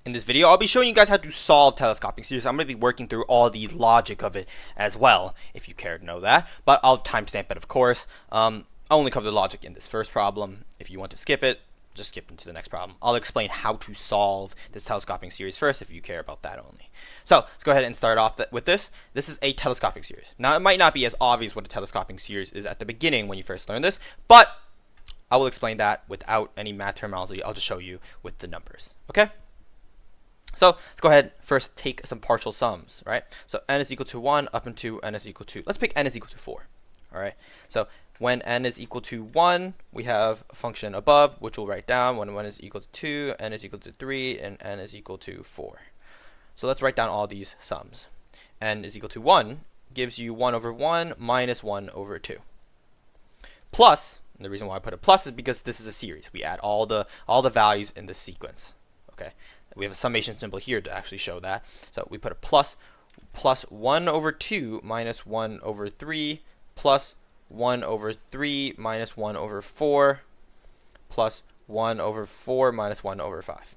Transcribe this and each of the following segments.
In this video, I'll be showing you guys how to solve telescopic series. I'm going to be working through all the logic of it as well, if you care to know that. But I'll timestamp it, of course. I'll only cover the logic in this first problem. If you want to skip it, just skip into the next problem. I'll explain how to solve this telescopic series first, if you care about that only. So let's go ahead and start off with this. This is a telescopic series. Now, it might not be as obvious what a telescopic series is at the beginning when you first learn this, but I will explain that without any math terminology. I'll just show you with the numbers. Okay? So let's go ahead first take some partial sums, right? So n is equal to 1 up into n is equal to, let's pick n is equal to 4, all right? So when n is equal to 1, we have a function above, which we'll write down. When 1 is equal to 2, n is equal to 3, and n is equal to 4. So let's write down all these sums. N is equal to 1 gives you 1 over 1 minus 1 over 2. Plus, and the reason why I put a plus is because this is a series. We add all the values in the sequence, okay? We have a summation symbol here to actually show that. So we put a plus 1 over 2 minus 1 over 3 plus 1 over 3 minus 1 over 4 plus 1 over 4 minus 1 over 5.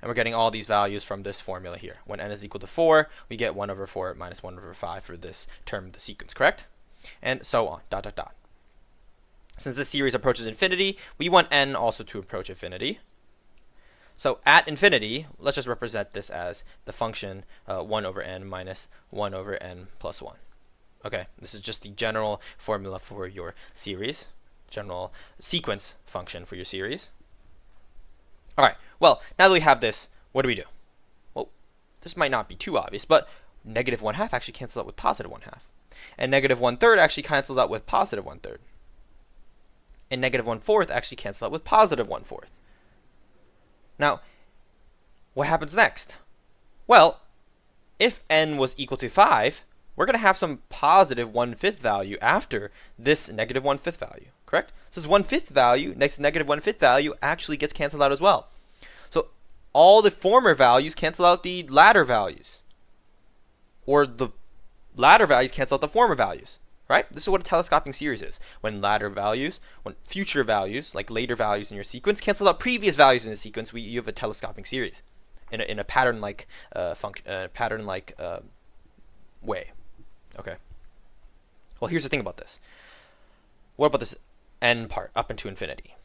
And we're getting all these values from this formula here. When n is equal to 4, we get 1 over 4 minus 1 over 5 for this term of the sequence, correct? And so on, dot, dot, dot. Since this series approaches infinity, we want n also to approach infinity. So at infinity, let's just represent this as the function 1 over n minus 1 over n plus 1. Okay, this is just the general formula for your series, general sequence function for your series. All right, well, now that we have this, what do? Well, this might not be too obvious, but negative 1/2 actually cancels out with positive 1/2. And negative 1/3 actually cancels out with positive 1/3. And negative 1/4 actually cancels out with positive 1/4. Now, what happens next? Well, if n was equal to 5, we're going to have some positive 1/5 value after this negative 1/5 value, correct? So this 1/5 value next to negative 1/5 value actually gets canceled out as well. So all the former values cancel out the latter values. Or the latter values cancel out the former values. Right? This is what a telescopic series is. When future values, like later values in your sequence, cancel out previous values in the sequence, you have a telescopic series in a pattern-like way. Okay. Well, here's the thing about this. What about this n part up into infinity?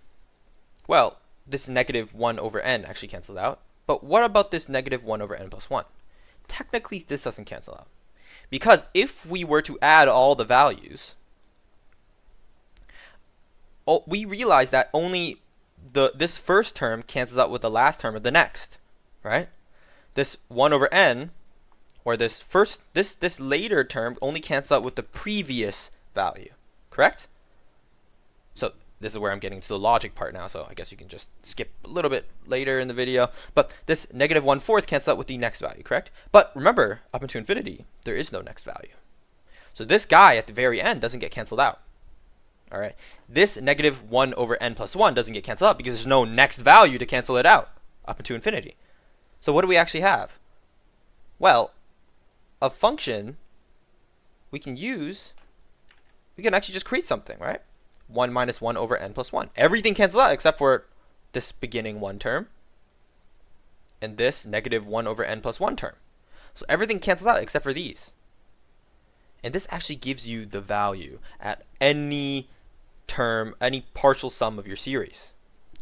Well, this negative 1 over n actually cancels out. But what about this negative 1 over n plus 1? Technically, this doesn't cancel out. Because if we were to add all the values, we realize that only this first term cancels out with the last term of the next, right? This 1 over n, or this later term only cancels out with the previous value, correct? So this is where I'm getting to the logic part now, so I guess you can just skip a little bit later in the video. But this negative 1/4 cancels out with the next value, correct? But remember, up into infinity, there is no next value. So this guy at the very end doesn't get canceled out. All right, this negative 1 over n plus 1 doesn't get canceled out because there's no next value to cancel it out up into infinity. So what do we actually have? Well, a function we can actually just create something, right? 1 minus 1 over n plus 1. Everything cancels out except for this beginning 1 term and this negative 1 over n plus 1 term. So everything cancels out except for these. And this actually gives you the value at any term, any partial sum of your series.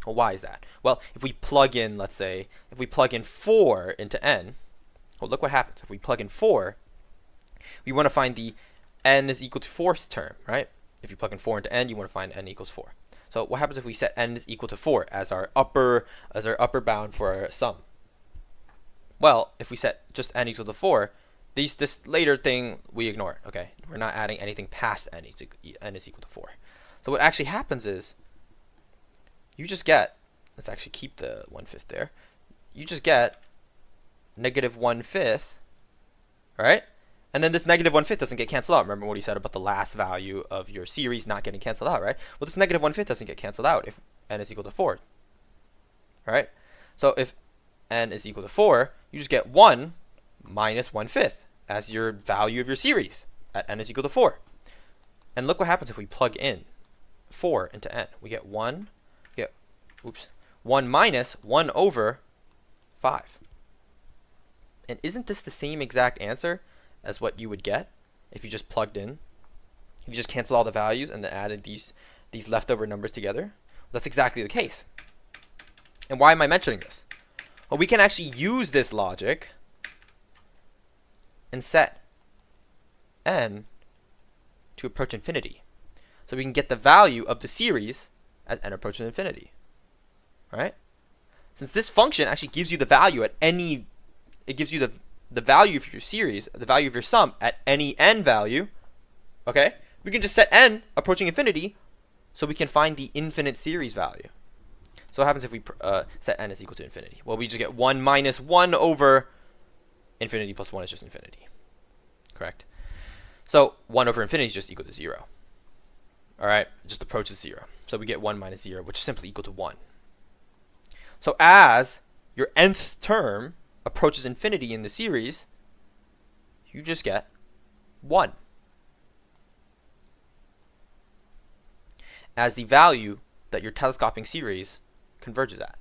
Well, why is that? Well, if we plug in, let's say, if we plug in 4 into n, well, look what happens. If we plug in 4, we want to find the n is equal to 4th term, right? If you plug in 4 into n, you want to find n equals 4. So what happens if we set n is equal to 4 as our upper bound for our sum? Well, if we set just n equal to 4, this later thing we ignore. Okay, we're not adding anything past n is equal to 4. So what actually happens is you just get, let's actually keep the 1/5 there. You just get negative 1/5, right? And then this negative 1/5 doesn't get canceled out. Remember what he said about the last value of your series not getting canceled out, right? Well, this negative 1/5 doesn't get canceled out if n is equal to 4, right? So if n is equal to 4, you just get 1 minus 1/5 as your value of your series at n is equal to 4. And look what happens if we plug in 4 into n. We get 1 minus 1 over 5. And isn't this the same exact answer as what you would get if you just plugged in? If you just cancel all the values and then added these leftover numbers together? That's exactly the case. And why am I mentioning this? Well, we can actually use this logic and set n to approach infinity. So we can get the value of the series as n approaches infinity. Right? Since this function actually gives you the value at any, it gives you the value of your series, the value of your sum at any n value, okay? We can just set n approaching infinity so we can find the infinite series value. So what happens if we set n is equal to infinity? Well, we just get 1 minus 1 over infinity plus 1 is just infinity. Correct? So 1 over infinity is just equal to 0. All right? It just approaches 0. So we get 1 minus 0, which is simply equal to 1. So as your nth term approaches infinity in the series, you just get 1 as the value that your telescoping series converges at.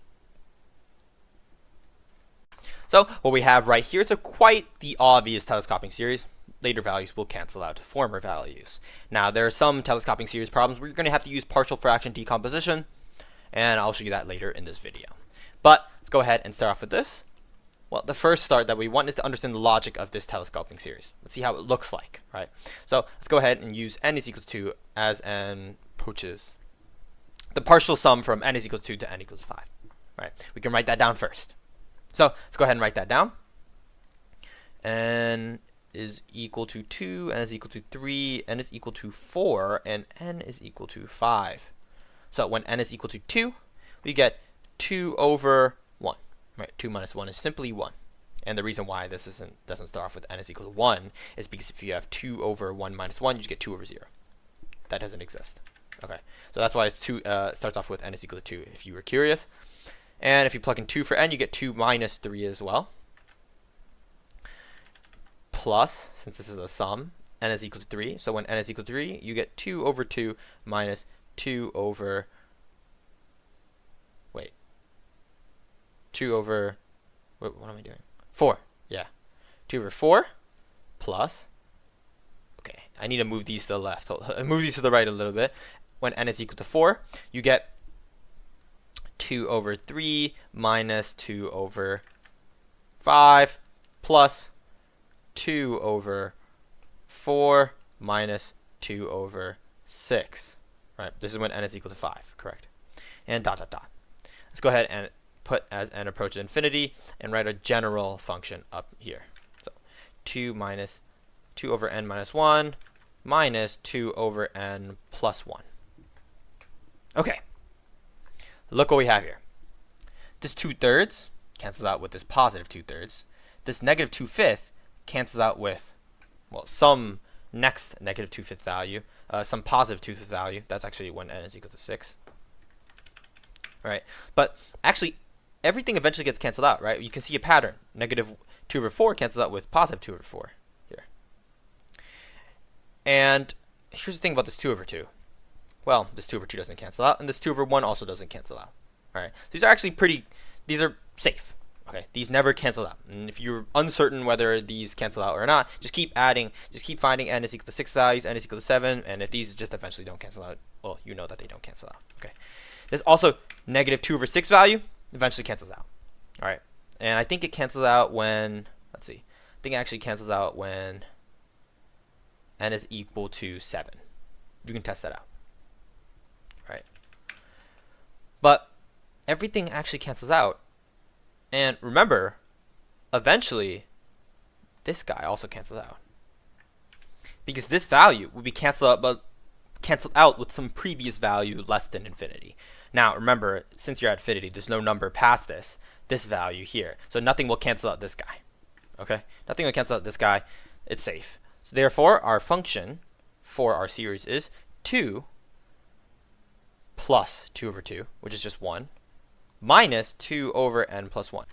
So what we have right here is quite the obvious telescoping series. Later values will cancel out former values. Now there are some telescoping series problems where you're going to have to use partial fraction decomposition, and I'll show you that later in this video. But let's go ahead and start off with this. Well, the first start that we want is to understand the logic of this telescoping series. Let's see how it looks like, right? So let's go ahead and use n is equal to 2 as n approaches the partial sum from n is equal to 2 to n equals 5. Right? We can write that down first. So let's go ahead and write that down. N is equal to 2, n is equal to 3, n is equal to 4, and n is equal to 5. So when n is equal to 2, we get 2 over 1. Right? 2 minus 1 is simply 1. And the reason why this doesn't start off with n is equal to 1 is because if you have 2 over 1 minus 1, you just get 2 over 0. That doesn't exist. Okay, so that's why it's starts off with n is equal to 2, if you were curious. And if you plug in 2 for n, you get 2 minus 3 as well. Plus, since this is a sum, n is equal to 3. So when n is equal to 3, you get 2 over 2 minus 2 over... Wait, what am I doing? 4, yeah. 2 over 4 plus... Okay, I need to move these to the left. Move these to the right a little bit. When n is equal to 4, you get 2 over 3 minus 2 over 5 plus 2 over 4 minus 2 over 6. Right? This is when n is equal to 5, correct? And dot, dot, dot. Let's go ahead and put as n approaches infinity and write a general function up here. So 2 over n minus 1 minus 2 over n plus 1. Okay, look what we have here. This 2/3 cancels out with this positive 2/3. This negative 2/5 cancels out with, well, some next negative 2/5 value, some positive 2/5 value. That's actually when n is equal to 6. Right, but actually everything eventually gets canceled out, right? You can see a pattern. Negative 2 over 4 cancels out with positive 2 over 4 here. And here's the thing about this 2 over 2. Well, this 2 over 2 doesn't cancel out, and this 2 over 1 also doesn't cancel out. All right, these are actually these are safe. Okay, these never cancel out. And if you're uncertain whether these cancel out or not, just keep adding, just keep finding n is equal to 6 values, n is equal to 7, and if these just eventually don't cancel out, well, you know that they don't cancel out. Okay, this also negative 2 over 6 value eventually cancels out. All right, and I think it cancels out when, let's see, I think it actually cancels out when n is equal to 7. You can test that out. Right, but everything actually cancels out, and remember, eventually this guy also cancels out because this value will be canceled out with some previous value less than infinity. Now remember, since you're at infinity, there's no number past this value here, so nothing will cancel out this guy. Okay, nothing will cancel out this guy. It's safe. So therefore our function for our series is 2 plus 2 over 2, which is just 1, minus 2 over n plus 1.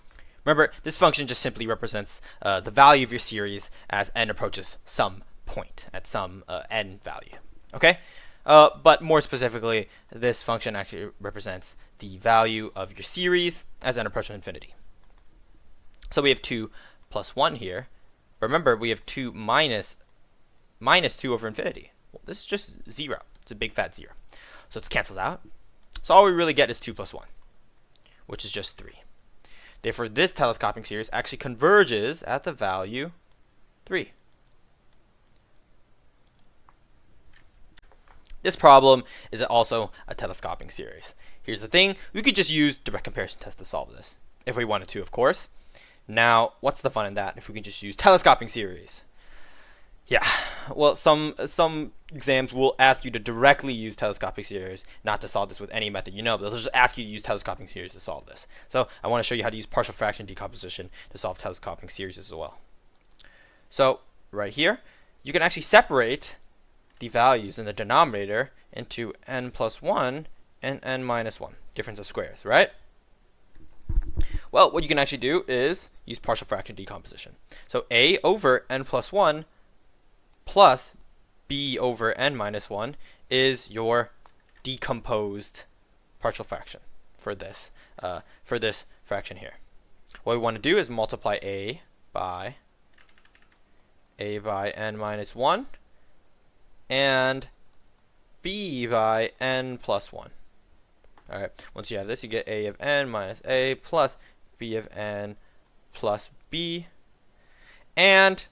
Remember, this function just simply represents the value of your series as n approaches some point at some n value. Okay? But more specifically, this function actually represents the value of your series as n approaches infinity. So we have 2 plus 1 here. Remember, we have 2 minus 2 over infinity. Well, this is just 0. It's a big fat 0. So it cancels out. So all we really get is 2 plus 1, which is just 3. Therefore, this telescoping series actually converges at the value 3. This problem is also a telescoping series. Here's the thing. We could just use direct comparison test to solve this, if we wanted to, of course. Now, what's the fun in that if we can just use telescoping series? Yeah, well, some exams will ask you to directly use telescoping series, not to solve this with any method you know, but they'll just ask you to use telescoping series to solve this. So I want to show you how to use partial fraction decomposition to solve telescoping series as well. So right here, you can actually separate the values in the denominator into n plus 1 and n minus 1, difference of squares, right? Well, what you can actually do is use partial fraction decomposition. So a over n plus 1 plus b over n minus 1 is your decomposed partial fraction for this fraction here. What we want to do is multiply a by n minus 1 and b by n plus 1. Alright, once you have this, you get a of n minus a plus b of n plus b. And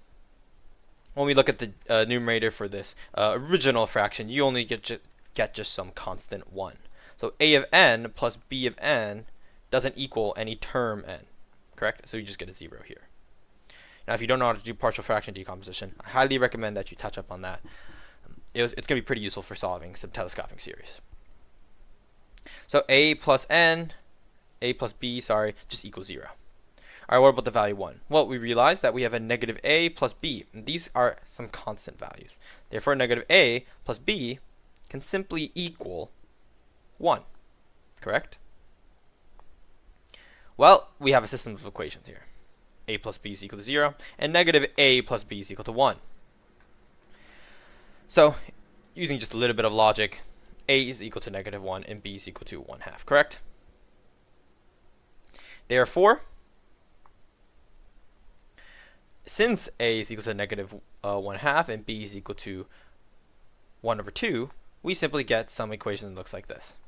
when we look at the numerator for this original fraction, you only get just some constant 1. So a of n plus b of n doesn't equal any term n, correct? So you just get a 0 here. Now, if you don't know how to do partial fraction decomposition, I highly recommend that you touch up on that. It's going to be pretty useful for solving some telescoping series. So a plus b, just equals 0. Alright, what about the value 1? Well, we realize that we have a negative a plus b. And these are some constant values. Therefore, negative a plus b can simply equal 1. Correct? Well, we have a system of equations here. A plus b is equal to 0, and negative a plus b is equal to 1. So, using just a little bit of logic, a is equal to negative 1 and b is equal to 1/2, correct? Therefore, since a is equal to negative 1/2 and b is equal to 1/2, we simply get some equation that looks like this.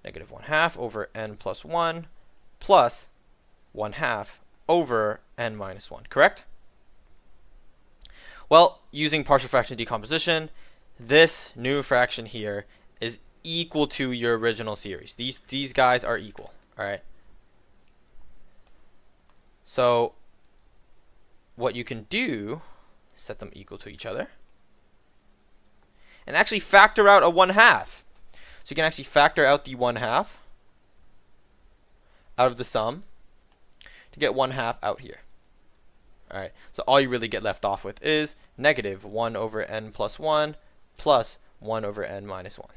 Negative 1/2 over n plus 1 plus 1/2 over n minus 1, correct? Well, using partial fraction decomposition, this new fraction here is equal to your original series. These guys are equal, all right? So what you can do is set them equal to each other and actually factor out a 1/2. So you can actually factor out the 1/2 out of the sum to get 1/2 out here. Alright, so all you really get left off with is negative 1 over n plus 1 plus 1 over n minus 1.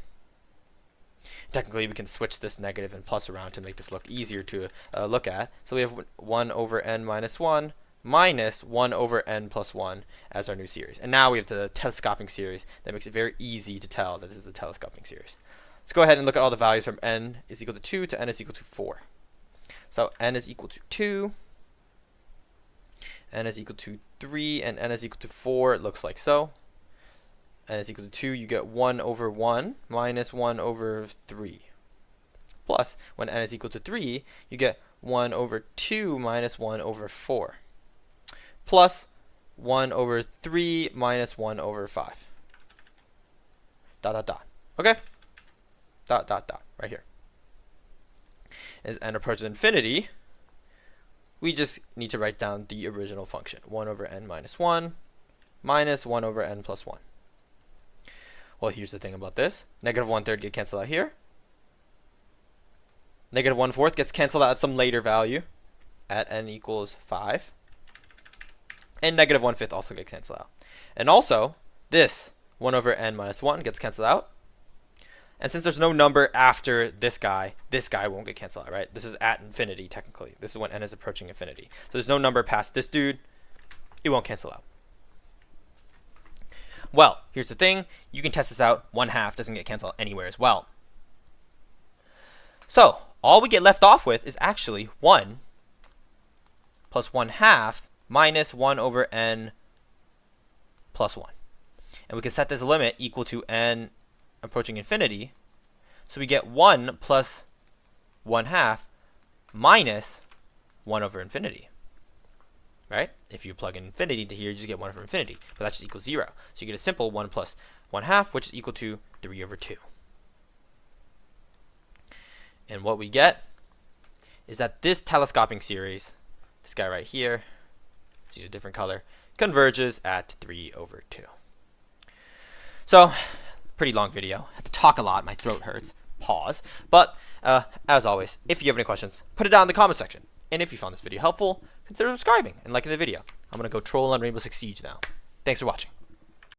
Technically, we can switch this negative and plus around to make this look easier to look at. So we have 1 over n minus 1 minus 1 over n plus 1 as our new series. And now we have the telescoping series that makes it very easy to tell that this is a telescoping series. Let's go ahead and look at all the values from n is equal to 2 to n is equal to 4. So n is equal to 2, n is equal to 3, and n is equal to 4. It looks like so. N is equal to 2, you get 1 over 1 minus 1 over 3. Plus, when n is equal to 3, you get 1 over 2 minus 1 over 4. Plus 1 over 3 minus 1 over 5. Dot, dot, dot. Okay? Dot, dot, dot. Right here. As n approaches infinity, we just need to write down the original function. 1 over n minus 1 minus 1 over n plus 1. Well, here's the thing about this. Negative 1/3 gets canceled out here. Negative 1/4 gets canceled out at some later value at n equals 5. And negative 1/5 also gets canceled out. And also, this 1 over n minus 1 gets canceled out. And since there's no number after this guy won't get canceled out, right? This is at infinity, technically. This is when n is approaching infinity. So there's no number past this dude. It won't cancel out. Well, here's the thing. You can test this out. 1/2 doesn't get canceled anywhere as well. So all we get left off with is actually 1 plus 1/2 minus 1 over n plus 1. And we can set this limit equal to n approaching infinity. So we get 1 plus 1/2 minus 1 over infinity. Right? If you plug in infinity into here, you just get 1 over infinity. But that just equals 0. So you get a simple 1 plus 1/2, which is equal to 3 over 2. And what we get is that this telescoping series, this guy right here, let's use a different color, converges at 3 over 2. So, pretty long video. I have to talk a lot. My throat hurts. Pause. But, as always, if you have any questions, put it down in the comment section. And if you found this video helpful, consider subscribing and liking the video. I'm going to go troll on Rainbow Six Siege now. Thanks for watching.